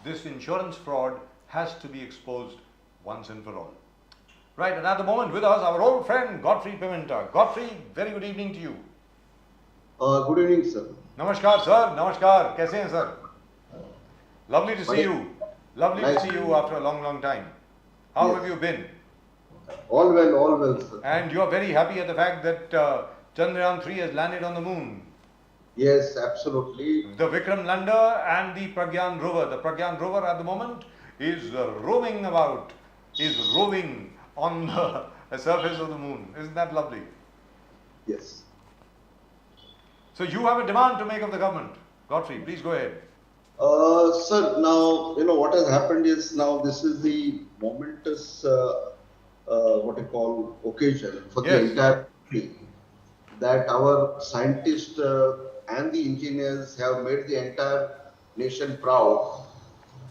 this insurance fraud has to be exposed once and for all. Right, and at the moment with us, our old friend Godfrey Pimenta. Godfrey, very good evening to you. Good evening, sir. Namaskar, sir. Namaskar. Kaise hain, sir? Lovely to see you. Lovely to see you after a long, long time. How have you been? All well, sir. And you are very happy at the fact that Chandrayaan 3 has landed on the moon. Yes, absolutely. The Vikram lander and the PRAGYAN rover. The PRAGYAN rover at the moment is roving on the surface of the moon. Isn't that lovely? Yes. So you have a demand to make of the government. Godfrey, please go ahead. Sir, now, what has happened is now this is the momentous, occasion for the entire country that our scientists and the engineers have made the entire nation proud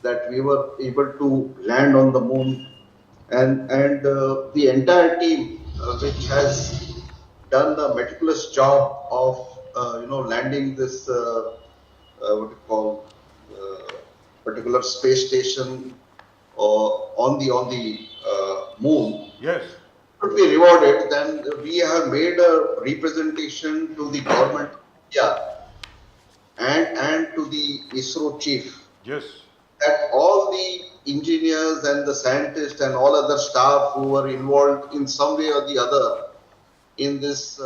that we were able to land on the moon, and the entire team which has done the meticulous job of landing this particular space station on the moon. Yes. Should be rewarded. Then we have made a representation to the government of India and to the Isro chief. Yes. That all the engineers and the scientists and all other staff who were involved in some way or the other in this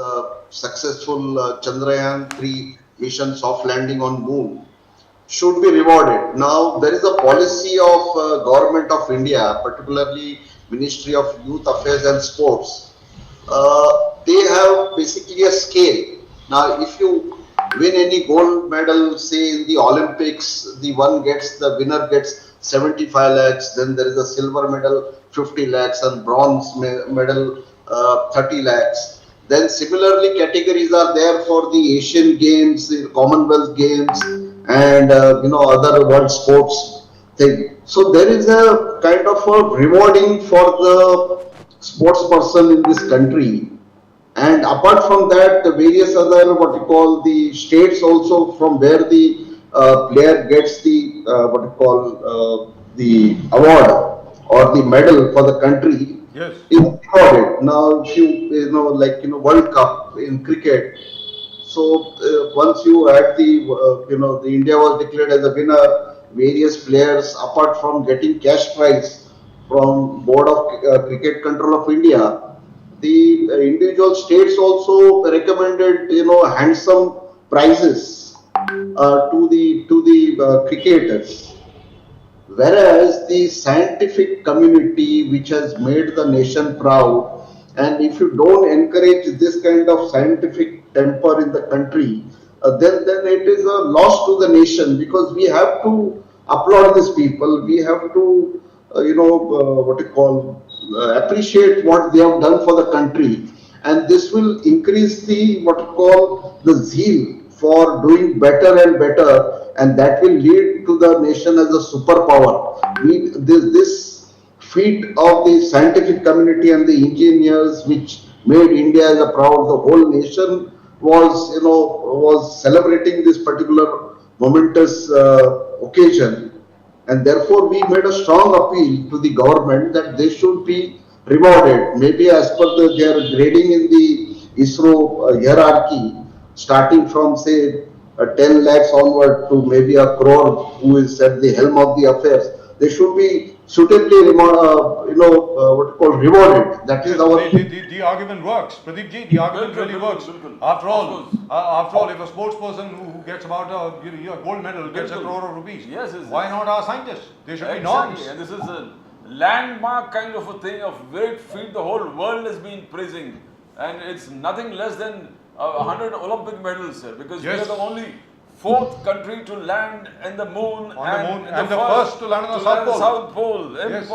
successful Chandrayaan 3 mission soft landing on moon should be rewarded. Now, there is a policy of Government of India, particularly Ministry of Youth Affairs and Sports. They have basically a scale. Now, if you win any gold medal, say in the Olympics, the winner gets 75 lakhs, then there is a silver medal 50 lakhs and bronze medal 30 lakhs. Then similarly categories are there for the Asian Games, the Commonwealth Games and other world sports thing. So there is a kind of a rewarding for the sports person in this country. And apart from that, the various other the states also from where the player gets the the award or the medal for the country. Yes. Is rewarded. Now, if you World Cup in cricket. So once you had the India was declared as a winner, various players apart from getting cash prize from Board of Cricket Control of India, the individual states also recommended handsome prizes to the cricketers. Whereas the scientific community, which has made the nation proud, and if you don't encourage this kind of scientific temper in the country, then it is a loss to the nation, because we have to applaud these people. We have to, appreciate what they have done for the country, and this will increase the the zeal for doing better and better, and that will lead to the nation as a superpower. This feat of the scientific community and the engineers, which made India as a proud, the whole nation was celebrating this particular momentous occasion, and therefore we made a strong appeal to the government that they should be rewarded, maybe as per their grading in the Isro hierarchy, starting from say 10 lakhs onward to maybe a crore, who is at the helm of the affairs. They should be suitably rewarded. That is our. The argument works, Pradeep ji. The argument really works. After all, if a sports person who gets about a gold medal gets a crore of rupees, why not our scientists? They should be norms. And this is a landmark kind of a thing, of great feat the whole world has been praising, and it's nothing less than 100 Olympic medals, sir, because we are the only fourth country to land in the moon, and the first to land on the South Pole. Yes.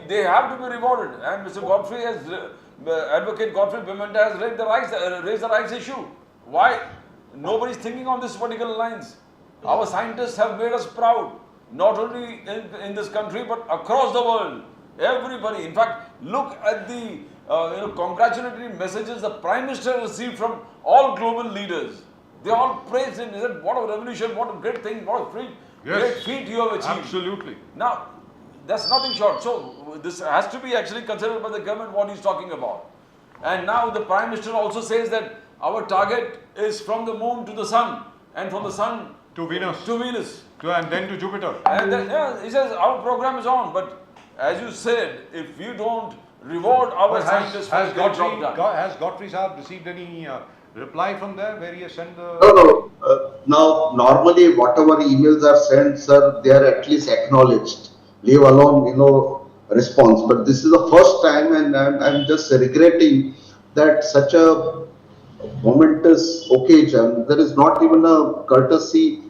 They have to be rewarded, and Mr. Godfrey has, Advocate Godfrey Pimenta has raised the rights issue. Why? Nobody's thinking on this particular lines. Our scientists have made us proud, not only in this country but across the world. Everybody, in fact, look at the congratulatory messages the Prime Minister received from all global leaders. They all praised him. They said, what a revolution, what a great thing, what a great great feat you have achieved. Absolutely. Now, that's nothing short. So, this has to be actually considered by the government what he's talking about. And now the Prime Minister also says that our target is from the moon to the sun and from the sun To Venus. to Venus. And then to Jupiter. And then, yeah, he says our program is on. But as you said, if you don't reward our But scientists for the great job done. has Godfrey Saab received any reply from there where he has sent the... No. Now, normally, whatever emails are sent, sir, they are at least acknowledged. Leave alone, response. But this is the first time, and I'm just regretting that such a momentous occasion, there is not even a courtesy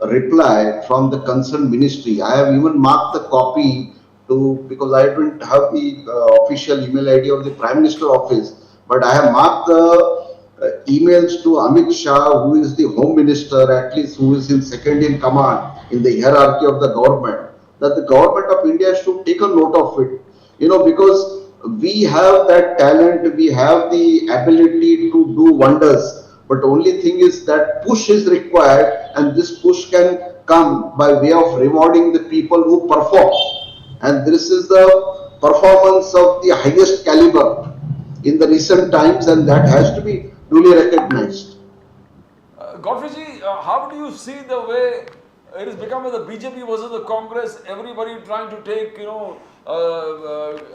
reply from the concerned ministry. I have even marked the copy because I don't have the official email ID of the Prime Minister office, but I have marked the emails to Amit Shah, who is the Home Minister, at least who is in second in command in the hierarchy of the government, that the government of India should take a note of it, because we have that talent, we have the ability to do wonders, but only thing is that push is required, and this push can come by way of rewarding the people who perform, and this is the performance of the highest caliber in the recent times, and that has to be duly recognized. Godfrey, how do you see the way it has become with the BJP versus the Congress, everybody trying to take,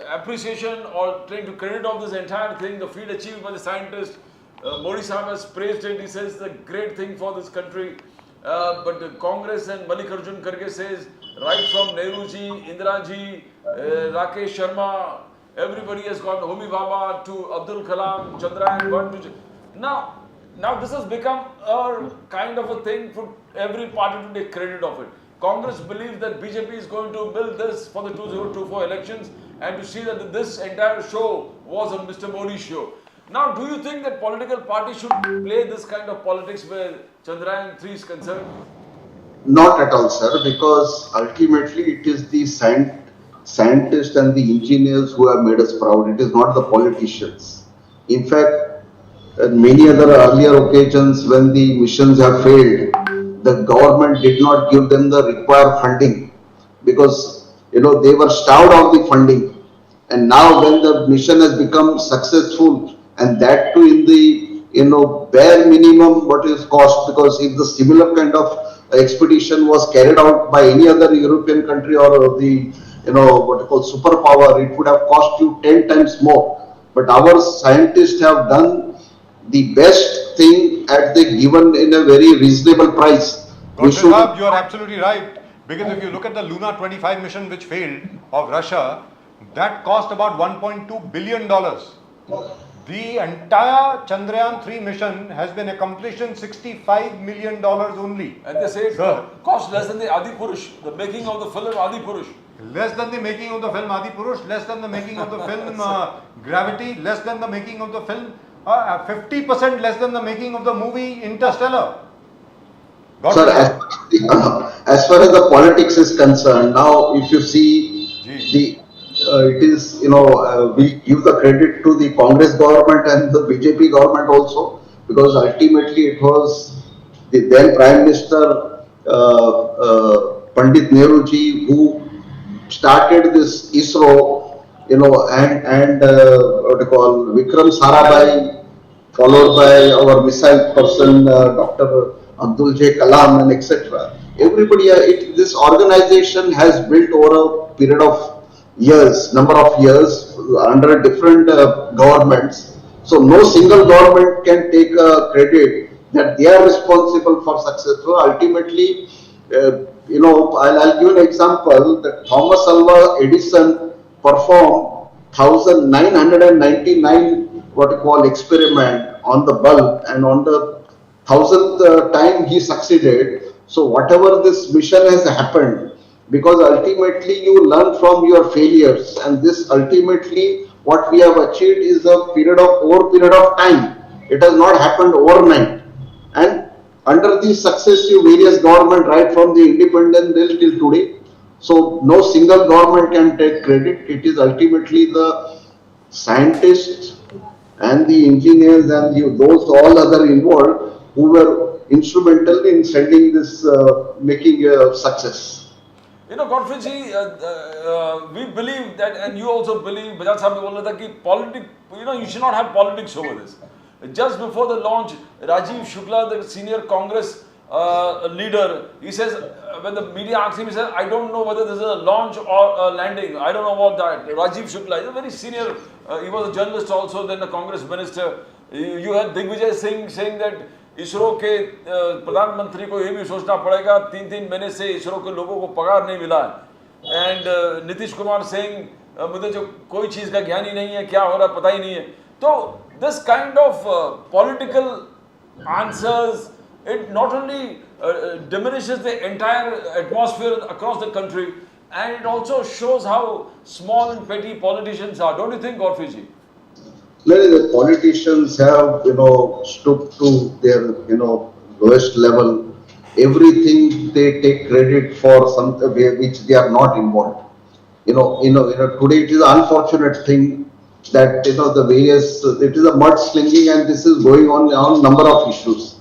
appreciation or trying to credit of this entire thing, the feat achieved by the scientists. Modi Sahib has praised it, he says the great thing for this country. But the Congress and Mallikarjun Kharge says, right from Nehru ji, Indira ji, Rakesh Sharma, everybody has gone, Homi Bhabha to Abdul Kalam, Chandrayaan 1 to... Now this has become a kind of a thing for every party to take credit of it. Congress believes that BJP is going to build this for the 2024 elections and to see that this entire show was a Mr. Modi show. Now, do you think that political parties should play this kind of politics where Chandrayaan 3 is concerned? Not at all, sir, because ultimately it is the scientists and the engineers who have made us proud. It is not the politicians. In fact, many other earlier occasions when the missions have failed, the government did not give them the required funding because they were starved of the funding. And now when the mission has become successful, and that too in the bare minimum what is cost, because if the similar kind of expedition was carried out by any other European country or the what you call superpower, it would have cost you 10 times more. But our scientists have done the best thing at the given in a very reasonable price. You are absolutely right, because if you look at the Luna 25 mission which failed of Russia, that cost about $1.2 billion. The entire Chandrayaan 3 mission has been accomplished in $65 million only. And they say it cost less than the Adi Purush, the making of the film Adi Purush. Less than the making of the film Adi Purush, less than the making of the film Gravity, less than the making of the film 50% less than the making of the movie Interstellar. Sir, as far as the politics is concerned, now if you see it is, we give the credit to the Congress government and the BJP government also, because ultimately it was the then Prime Minister Pandit Nehru ji who started this Isro, and what you call Vikram Sarabhai, followed by our missile person Dr. Abdul J. Kalam, and etc. Everybody, this organization has built over a period of number of years under different governments. So no single government can take credit that they are responsible for success. So ultimately, I'll give an example that Thomas Alva Edison performed 1999 what you call experiment on the bulb, and on the 1000th time he succeeded. So whatever this mission has happened, because ultimately you learn from your failures, and this ultimately what we have achieved is a period of time. It has not happened overnight, and under the successive various government right from the independence till today, so no single government can take credit. It is ultimately the scientists and the engineers and those all other involved who were instrumental in sending this, making a success. You know, Godfrey ji, we believe that, and you also believe, Bajaj Sahib bol raha tha ki politics, you know, you should not have politics over this. Just before the launch, Rajiv Shukla, the senior Congress leader, he says, when the media asks him, he says, I don't know whether this is a launch or a landing. I don't know about that. Rajiv Shukla is a very senior, he was a journalist also, then a Congress minister. You had Digvijay Singh saying that ISRO के प्रधानमंत्री को ये भी सोचना पड़ेगा 3-3 महीने से इसरो के लोगों को पगार नहीं मिला है एंड नीतीश कुमार सिंह मुझे जो कोई चीज़ का ज्ञान ही नहीं है क्या हो रहा है पता ही नहीं है तो this kind of political answers it not only diminishes the entire atmosphere across the country and it also shows how small and petty politicians are. Don't you think, Godfrey ji? The politicians have, stooped to their, lowest level. Everything they take credit for something which they are not involved. Today it is an unfortunate thing that, the various, it is a mudslinging and this is going on number of issues.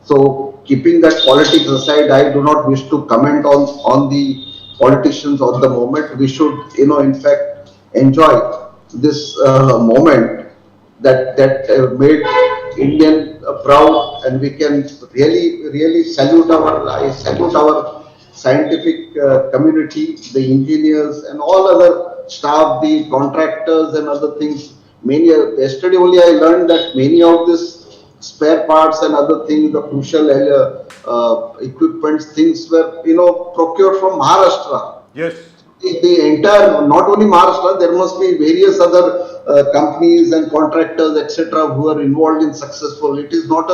So, keeping that politics aside, I do not wish to comment on the politicians of the moment. We should, in fact, enjoy this moment that made Indian proud, and we can really salute our scientific community, the engineers, and all other staff, the contractors, and other things. Yesterday only I learned that many of this spare parts and other things, the crucial equipments, things were, procured from Maharashtra. Yes. The entire, not only Maharashtra, there must be various other companies and contractors, etc., who are involved in successful. It is not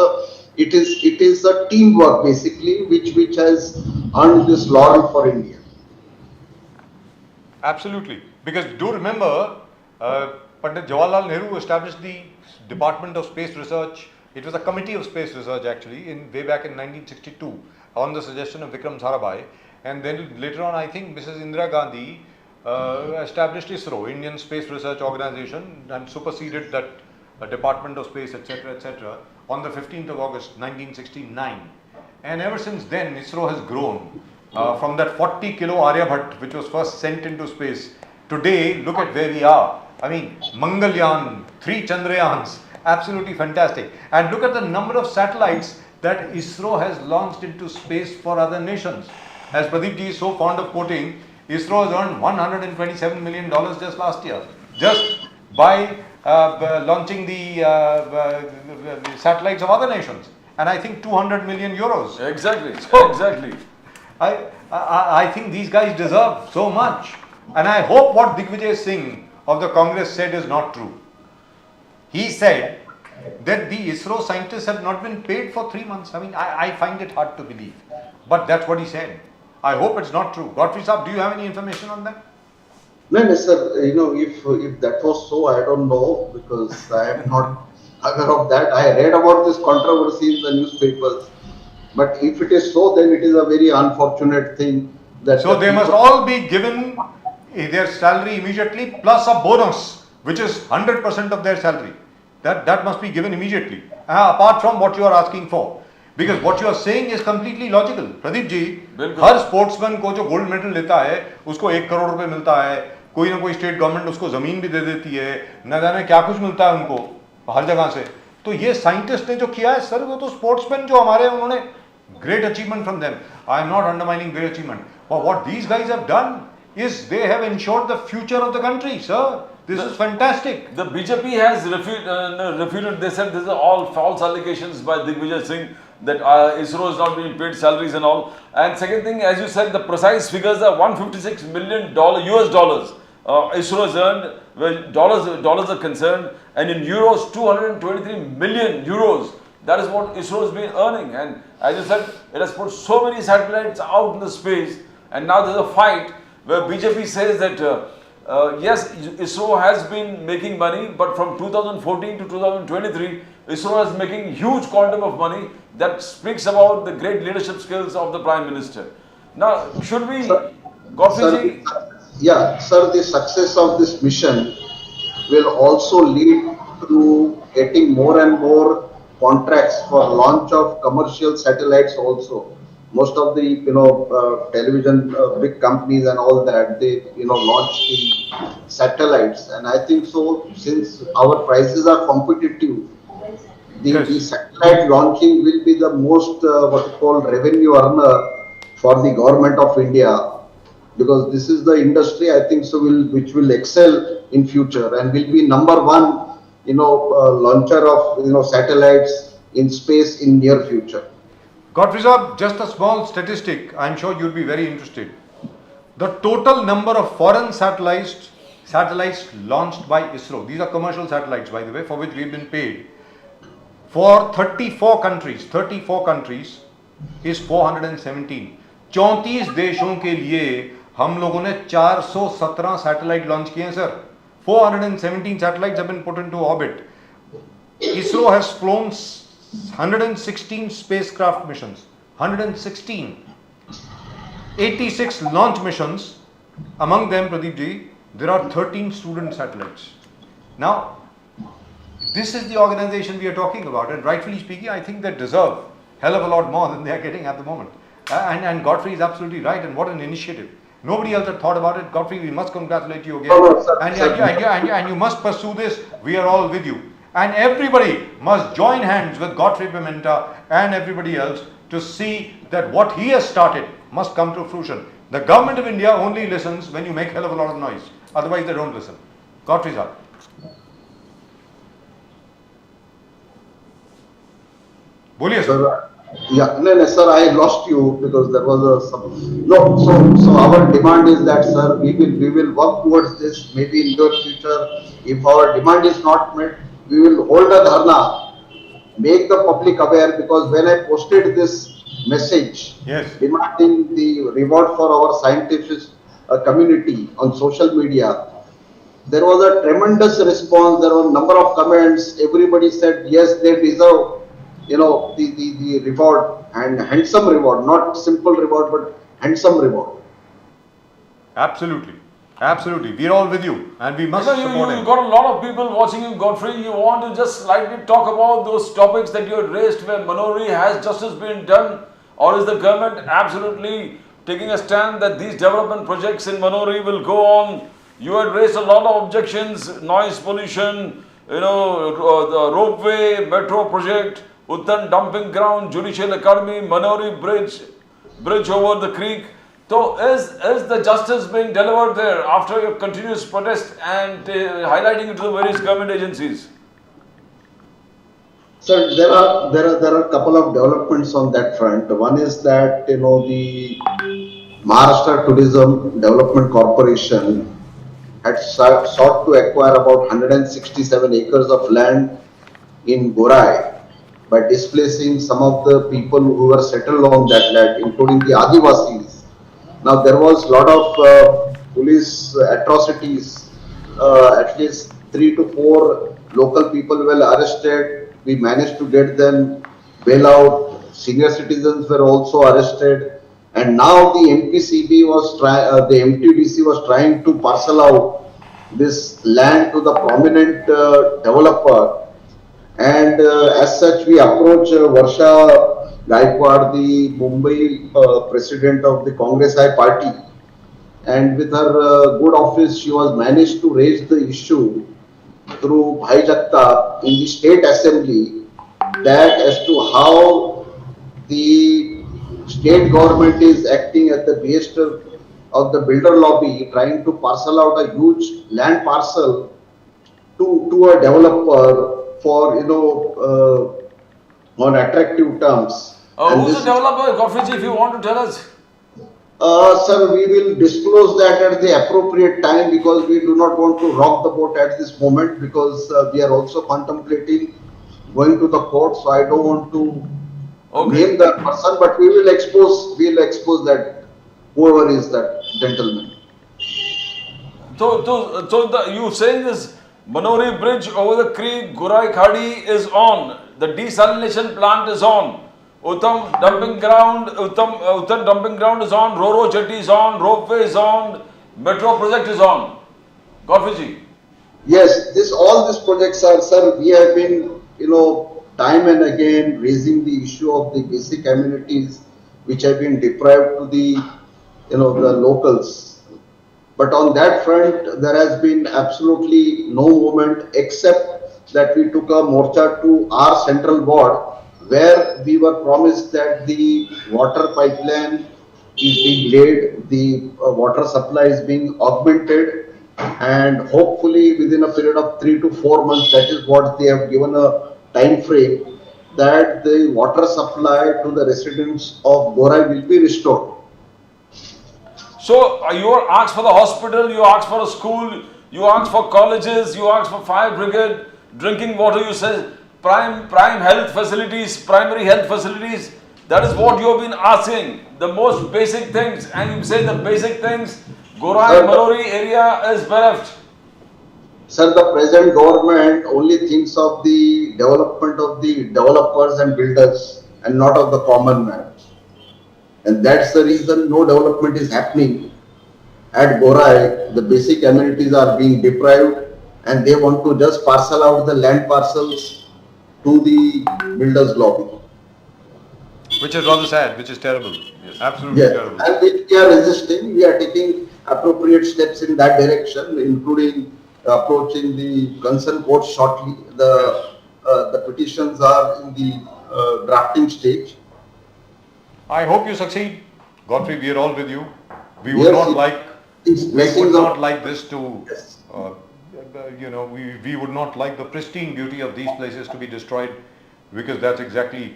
it is a teamwork basically, which has earned this laurel for India. Absolutely. Because do remember, Pandit Jawaharlal Nehru established the Department of Space Research. It was a committee of space research actually way back in 1962 on the suggestion of Vikram Sarabhai, and then later on I think Mrs. Indira Gandhi established ISRO, Indian Space Research Organization, and superseded that Department of Space, etc., on the 15th of August 1969. And ever since then ISRO has grown from that 40 kilo Aryabhat which was first sent into space. Today look at where we are. I mean, Mangalyaan, 3 Chandrayans, absolutely fantastic. And look at the number of satellites that ISRO has launched into space for other nations. As Pradeep ji is so fond of quoting, ISRO has earned $127 million just last year, just by launching the satellites of other nations. And I think 200 million euros. Exactly. So, exactly. I think these guys deserve so much. And I hope what Digvijay Singh of the Congress said is not true. He said that the ISRO scientists have not been paid for 3 months. I mean, I find it hard to believe. But that's what he said. I hope it's not true. Godfrey Saab, do you have any information on that? No, sir. If that was so, I don't know, because I am not aware of that. I read about this controversy in the newspapers. But if it is so, then it is a very unfortunate thing. So they must all be given their salary immediately plus a bonus, which is 100% of their salary. That must be given immediately, apart from what you are asking for. Because what you are saying is completely logical. Pradeep ji, her sportsman को जो gold medal लेता है, उसको 1 करोड़ रुपए मिलता है, कोई ना कोई state government उसको ज़मीन भी दे देती है, न जाने क्या कुछ मिलता है उनको हर जगह से. तो ये scientist ने जो किया है, सर वो तो sportsman जो हमारे उन्होंने great achievement from them. I am not undermining great achievement. But what these guys have done is they have ensured the future of the country, sir. This is fantastic. The BJP has refuted. They said these are all false allegations by Digvijay Singh that ISRO is not being paid salaries and all. And second thing, as you said, the precise figures are $156 million US dollars. ISRO has earned, where dollars are concerned, and in euros, 223 million euros. That is what ISRO has been earning. And as you said, it has put so many satellites out in the space. And now there's a fight where BJP says that yes, ISRO has been making money, but from 2014 to 2023, ISRO is making huge quantum of money. That speaks about the great leadership skills of the Prime Minister. Now, should we, Godfrey ji? Yeah, sir, the success of this mission will also lead to getting more and more contracts for launch of commercial satellites also. Most of the television big companies and all that, they launch the satellites, and I think so since our prices are competitive, the Yes. satellite launching will be the most what you call revenue earner for the government of India, because this is the industry I think so which will excel in future and will be number one launcher of satellites in space in near future. Godfrey Saab, just a small statistic, I'm sure you'll be very interested. The total number of foreign satellites launched by Isro, these are commercial satellites by the way, for which we've been paid, for 34 countries is 417. 34 देशों के लिए हम लोगों ने 417 satellite launch किए हैं sir. 417 satellites have been put into orbit. ISRO has flown 116 spacecraft missions. 116. 86 launch missions. Among them, Pradeep ji, there are 13 student satellites. Now, this is the organization we are talking about, and rightfully speaking, I think they deserve hell of a lot more than they are getting at the moment. And Godfrey is absolutely right, and what an initiative. Nobody else had thought about it. Godfrey, we must congratulate you again. And you must pursue this. We are all with you. And everybody must join hands with Godfrey Pimenta and everybody else to see that what he has started must come to fruition. The government of India only listens when you make hell of a lot of noise. Otherwise, they don't listen. Godfrey sir. Boliye sir. No, sir, I lost you because there was no. So our demand is that, sir, we will work towards this. Maybe in the future, if our demand is not met, we will hold a dharna, make the public aware. Because when I posted this message, Yes, demanding the reward for our scientific community on social media, there was a tremendous response. There were a number of comments. Everybody said yes, they deserve the reward, and handsome reward, not simple reward but handsome reward. absolutely. Absolutely. We are all with you and we must support You him. got a lot of people watching you, Godfrey. You want to just slightly talk about those topics that you had raised where Manori has justice been done, or is the government absolutely taking a stand that these development projects in Manori will go on? You had raised a lot of objections, noise pollution, the ropeway, metro project, Uttan dumping ground, judicial academy, Manori bridge over the creek. So is the justice being delivered there after your continuous protest and highlighting it to the various government agencies? So there are a couple of developments on that front. One is that the Maharashtra Tourism Development Corporation had sought to acquire about 167 acres of land in Gorai by displacing some of the people who were settled on that land, including the Adivasis. Now there was a lot of police atrocities. At least 3 to 4 local people were arrested. We managed to get them bail out. Senior citizens were also arrested. And now the the MTDC was trying to parcel out this land to the prominent developer. And as such, we approached Varsha Gaikwad, the Mumbai president of the Congress High Party. And with her good office, she was managed to raise the issue through Bhai Jagtap in the state assembly, that as to how the state government is acting at the behest of the builder lobby, trying to parcel out a huge land parcel to a developer for on attractive terms. Who's the developer, Godfrey, if you want to tell us? Sir, we will disclose that at the appropriate time, because we do not want to rock the boat at this moment, because we are also contemplating going to the court. So I don't want to name that person, but we will expose that whoever is that gentleman. So you saying this Manori bridge over the creek, Gurai Khadi is on. The desalination plant is on. Uttam dumping ground is on. Roro jetty is on. Ropeway is on. Metro project is on. Godfrey ji. Yes, all these projects are, sir. We have been, time and again raising the issue of the basic amenities which have been deprived to the the locals. But on that front, there has been absolutely no movement except that we took a morcha to our central board where we were promised that the water pipeline is being laid, the water supply is being augmented, and hopefully within a period of 3 to 4 months, that is what they have given a time frame, that the water supply to the residents of Gorai will be restored. So you are asked for the hospital, you asked for a school, you asked for colleges, you asked for fire brigade, drinking water, you said prime health facilities, primary health facilities. That is what you have been asking, the most basic things, and you say the basic things, Gorai Malori area is bereft. Sir, the present government only thinks of the development of the developers and builders and not of the common man. And that's the reason no development is happening at Gorai. The basic amenities are being deprived and they want to just parcel out the land parcels to the builders lobby. Which is rather sad, which is terrible. Yes. Absolutely Yes. terrible. And which we are resisting. We are taking appropriate steps in that direction, including approaching the concerned court shortly. The petitions are in the drafting stage. I hope you succeed. Godfrey, we are all with you. We would Yes, not yes. like These we would blessings not of like this to Yes. we would not like the pristine beauty of these places to be destroyed, because that's exactly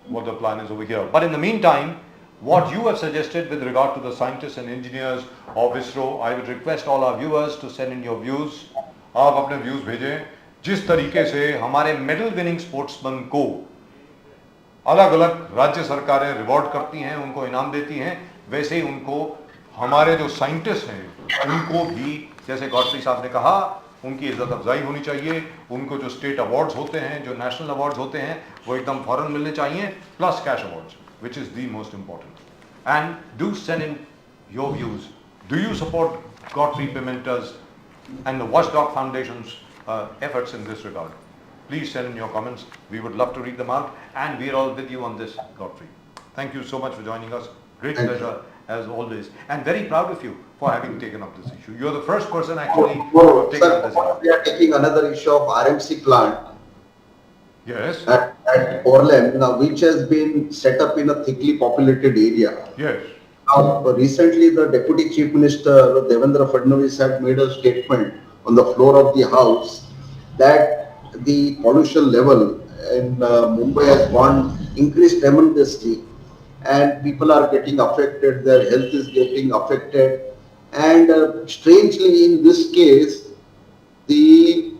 what the plan is over here. But in the meantime, what you have suggested with regard to the scientists and engineers of Isro, I would request all our viewers to send in your views. आप अपने views भेजें जिस तरीके से हमारे medal winning sportsman को अलग अलग राज्य सरकारें रिवॉर्ड करती हैं, उनको इनाम देती हैं, वैसे ही उनको हमारे जो साइंटिस्ट हैं उनको भी, जैसे गॉडफ्री साहब ने कहा, उनकी इज्जत अफजाई होनी चाहिए. उनको जो स्टेट अवार्ड्स होते हैं, जो नेशनल अवार्ड्स होते हैं, वो एकदम फौरन मिलने चाहिए, plus cash awards, which is the most important. And do send in your views. Do you support Godfrey Pimenta's and the Watchdog Foundation's efforts in this regard? Please send in your comments. We would love to read them out, and we are all with you on this, Godfrey. Thank you so much for joining us. Great pleasure as always, and very proud of you for having taken up this issue. You are the first person actually to have taken up this issue. We are taking another issue of RMC plant Yes, at Orlem, now, which has been set up in a thickly populated area. yes. Now, recently, the Deputy Chief Minister Devendra Fadnavis had made a statement on the floor of the House that the pollution level in Mumbai has increased tremendously, and people are getting affected, their health is getting affected, and strangely in this case, the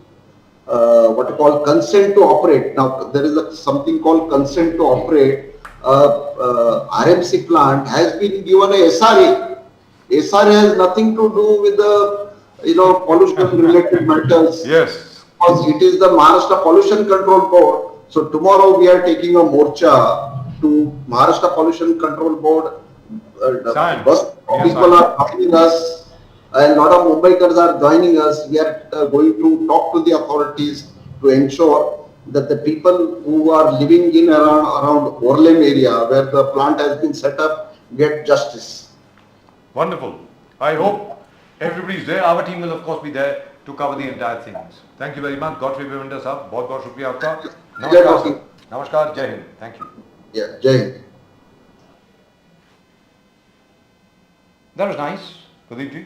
what you call consent to operate. Now there is something called consent to operate. RMC plant has been given a SRA. SRA has nothing to do with the pollution related matters. Yes. Because it is the Maharashtra Pollution Control Board. So tomorrow we are taking a morcha to Maharashtra Pollution Control Board. People are joining us. A lot of Mumbaikars are joining us. We are going to talk to the authorities to ensure that the people who are living in around Orlem area where the plant has been set up get justice. Wonderful. I hope everybody is there. Our team will of course be there to cover the entire things. Thank you very much. Godfrey Pimenta साहब, बहुत बहुत शुक्रिया आपका. नमस्कार. नमस्कार. जय Hind. Thank you. Yeah, Jai Hind. That was nice, Pradeep ji.